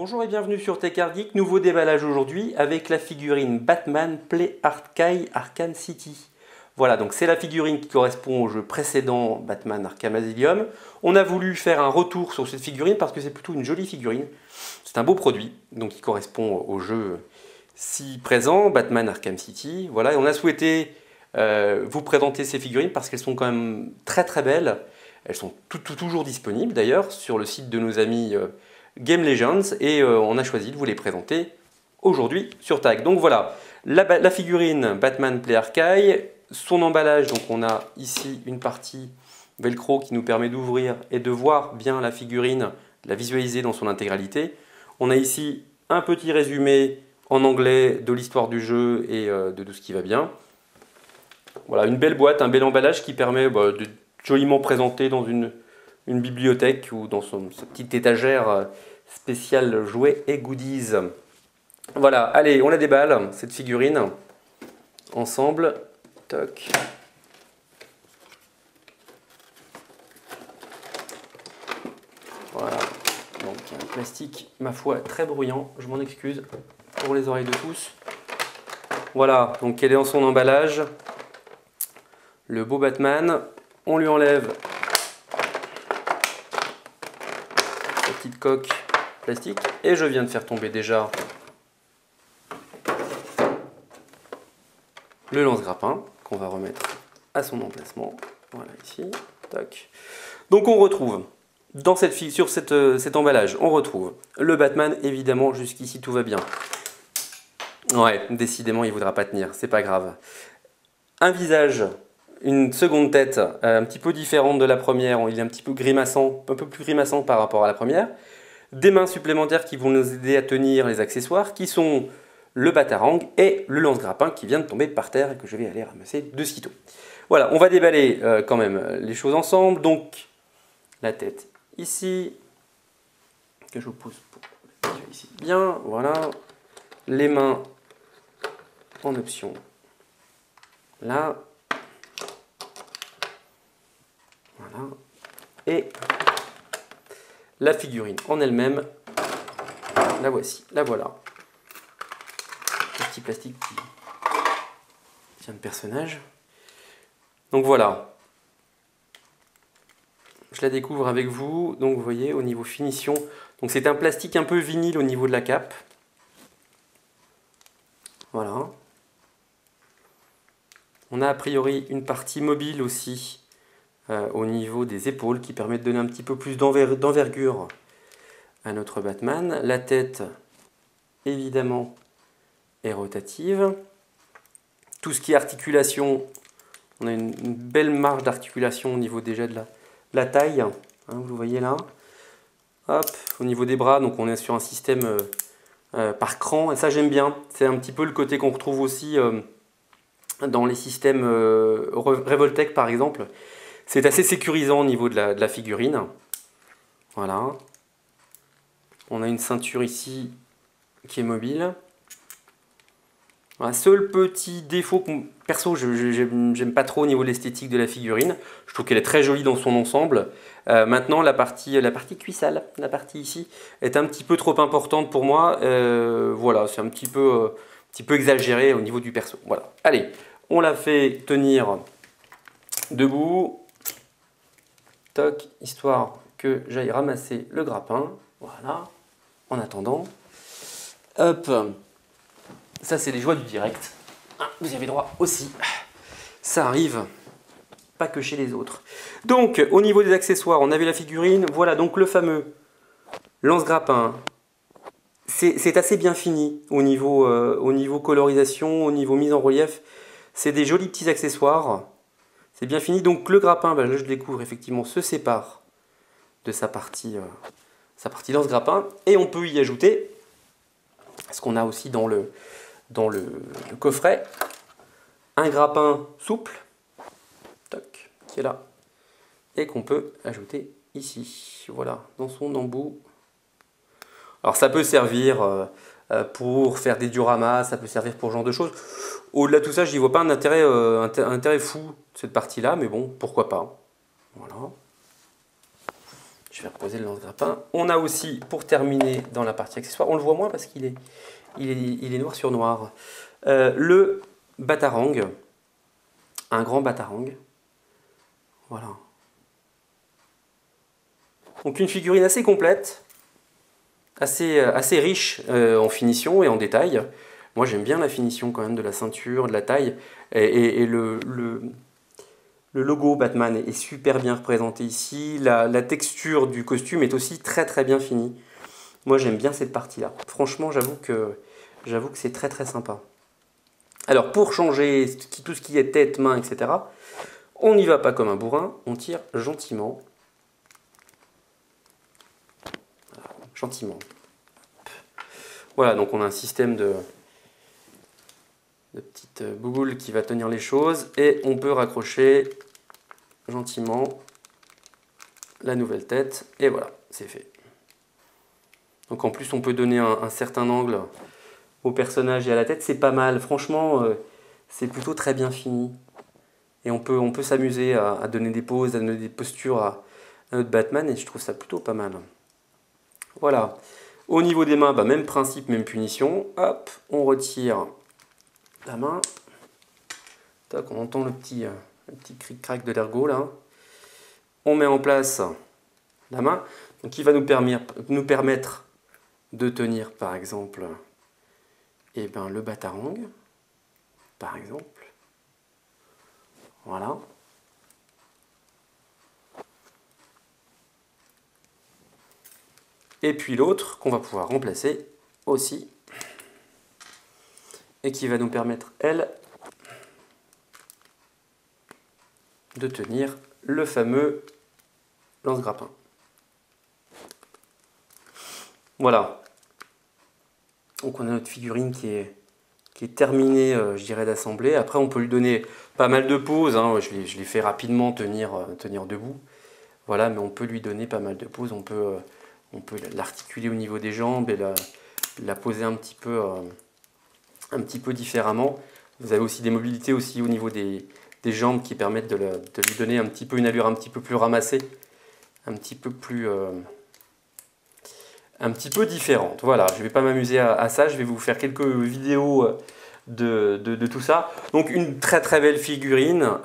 Bonjour et bienvenue sur TechArt Geek, nouveau déballage aujourd'hui avec la figurine Batman Play Arcade Arkham City. Voilà, donc c'est la figurine qui correspond au jeu précédent Batman Arkham Asylum. On a voulu faire un retour sur cette figurine parce que c'est plutôt une jolie figurine. C'est un beau produit, donc qui correspond au jeu si présent, Batman Arkham City. Voilà, et on a souhaité vous présenter ces figurines parce qu'elles sont quand même très très belles. Elles sont toujours disponibles d'ailleurs sur le site de nos amis Game Legends et on a choisi de vous les présenter aujourd'hui sur TAG. Donc voilà, la figurine Batman Play Arcade, son emballage, donc on a ici une partie velcro qui nous permet d'ouvrir et de voir bien la figurine, de la visualiser dans son intégralité. On a ici un petit résumé en anglais de l'histoire du jeu et de tout ce qui va bien. Voilà, une belle boîte, un bel emballage qui permet de joliment présenter dans une bibliothèque ou dans sa petite étagère spéciale jouets et goodies. Voilà, allez, on la déballe, cette figurine, ensemble. Toc. Voilà, donc un plastique, ma foi, très bruyant, je m'en excuse pour les oreilles de tous. Voilà, donc elle est dans son emballage. Le beau Batman, on lui enlève sa petite coque plastique et je viens de faire tomber déjà le lance-grappin qu'on va remettre à son emplacement. Voilà ici, tac. Donc on retrouve sur cet emballage, on retrouve le Batman, évidemment jusqu'ici tout va bien. Ouais, décidément il ne voudra pas tenir, c'est pas grave. Un visage, une seconde tête un petit peu différente de la première, il est un petit peu grimaçant, un peu plus grimaçant par rapport à la première. Des mains supplémentaires qui vont nous aider à tenir les accessoires, qui sont le batarang et le lance-grappin qui vient de tomber par terre et que je vais aller ramasser de sitôt. Voilà, on va déballer quand même les choses ensemble. Donc, la tête ici, que je vous pousse pour ici bien, voilà. Les mains en option là. Voilà. Et la figurine en elle-même, la voici, la voilà. Le petit plastique qui tient le personnage. Donc voilà. Je la découvre avec vous. Donc vous voyez au niveau finition. Donc c'est un plastique un peu vinyle au niveau de la cape. Voilà. On a a priori une partie mobile aussi au niveau des épaules qui permet de donner un petit peu plus d'envergure à notre Batman. La tête, évidemment, est rotative. Tout ce qui est articulation, on a une belle marge d'articulation au niveau déjà de la taille, hein, vous voyez là. Hop, au niveau des bras, donc on est sur un système par cran, et ça j'aime bien. C'est un petit peu le côté qu'on retrouve aussi dans les systèmes Revoltech par exemple. C'est assez sécurisant au niveau de la figurine. Voilà. On a une ceinture ici qui est mobile. Un seul petit défaut, perso, j'aime pas trop au niveau de l'esthétique de la figurine. Je trouve qu'elle est très jolie dans son ensemble. Maintenant, la partie cuissale, la partie ici, est un petit peu trop importante pour moi. Voilà, c'est un petit peu exagéré au niveau du perso. Voilà. Allez, on la fait tenir debout. Toc, histoire que j'aille ramasser le grappin. Voilà. En attendant, hop. Ça, c'est les joies du direct. Vous y avez droit aussi. Ça arrive, pas que chez les autres. Donc, au niveau des accessoires, on avait la figurine. Voilà, donc le fameux lance-grappin. C'est assez bien fini au niveau colorisation, au niveau mise en relief. C'est des jolis petits accessoires. C'est bien fini. Donc, le grappin, là, je découvre effectivement, se sépare de sa partie lance-grappin. Et on peut y ajouter ce qu'on a aussi dans le coffret, un grappin souple, toc, qui est là, et qu'on peut ajouter ici, voilà, dans son embout. Alors ça peut servir pour faire des dioramas, ça peut servir pour ce genre de choses. Au-delà de tout ça, je n'y vois pas un intérêt fou, cette partie-là, mais bon, pourquoi pas. Voilà. Je vais reposer le lance-grappin. On a aussi, pour terminer dans la partie accessoire, on le voit moins parce qu'il est noir sur noir, le batarang, un grand batarang. Voilà. Donc une figurine assez complète, assez riche en finition et en détail. Moi j'aime bien la finition quand même de la ceinture, de la taille, et le logo Batman est super bien représenté ici. La texture du costume est aussi très bien finie. Moi j'aime bien cette partie-là. Franchement j'avoue que c'est très sympa. Alors pour changer tout ce qui est tête, main, etc., on n'y va pas comme un bourrin, on tire gentiment. Voilà, gentiment. Voilà, donc on a un système de petites boules qui va tenir les choses et on peut raccrocher gentiment la nouvelle tête et voilà, c'est fait. Donc en plus on peut donner un certain angle au personnage et à la tête, c'est pas mal. Franchement, c'est plutôt très bien fini. Et on peut s'amuser à donner des poses, à donner des postures à notre Batman et je trouve ça plutôt pas mal. Voilà. Au niveau des mains, bah, même principe, même punition. Hop, on retire la main. Tac, on entend le petit cric-crac de l'ergot là. On met en place la main, donc qui va nous permettre de tenir par exemple le batarang, par exemple. Voilà. Et puis l'autre qu'on va pouvoir remplacer aussi et qui va nous permettre, elle, de tenir le fameux lance-grappin. Voilà. Donc on a notre figurine qui est terminée, je dirais, d'assembler. Après on peut lui donner pas mal de poses, hein. Je l'ai fait rapidement tenir debout. Voilà, mais on peut lui donner pas mal de poses. On peut l'articuler au niveau des jambes et la poser un petit peu différemment. Vous avez aussi des mobilités aussi au niveau des jambes qui permettent de lui donner une allure un petit peu plus ramassée, un petit peu différente. Voilà, je ne vais pas m'amuser à ça, je vais vous faire quelques vidéos de tout ça. Donc une très belle figurine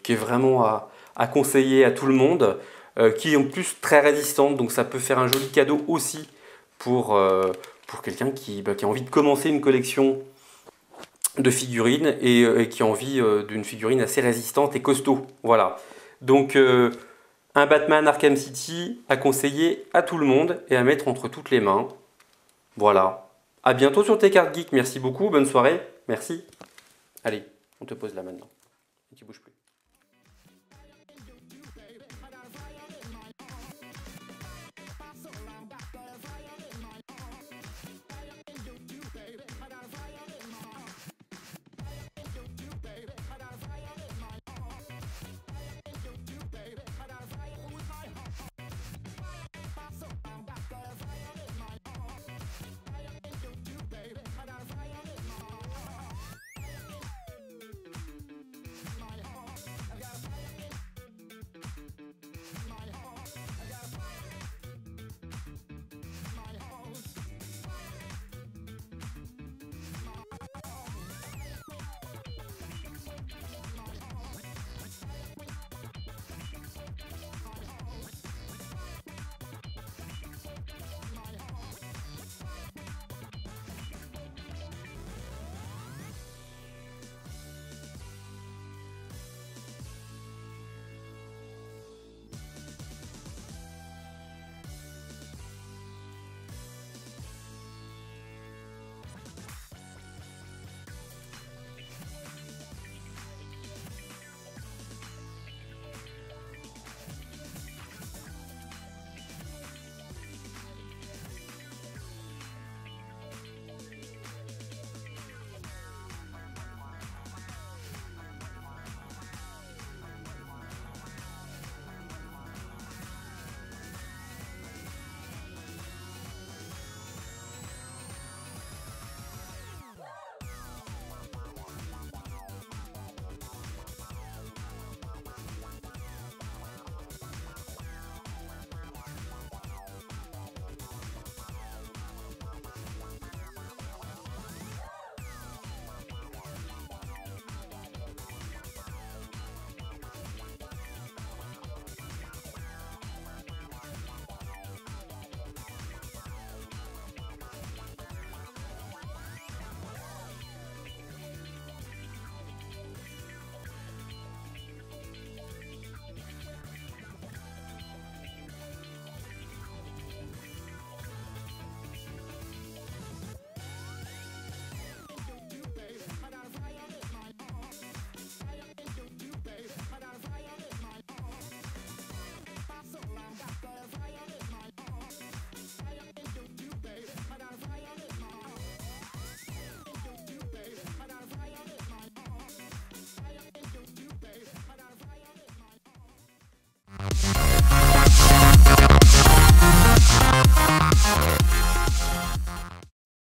qui est vraiment à conseiller à tout le monde, qui est en plus très résistante, donc ça peut faire un joli cadeau aussi pour quelqu'un qui a envie de commencer une collection de figurines et qui a envie d'une figurine assez résistante et costaud. Voilà. Donc un Batman Arkham City à conseiller à tout le monde et à mettre entre toutes les mains. Voilà. À bientôt sur TechArt Geek. Merci beaucoup. Bonne soirée. Merci. Allez, on te pose là maintenant. Et tu bouges plus.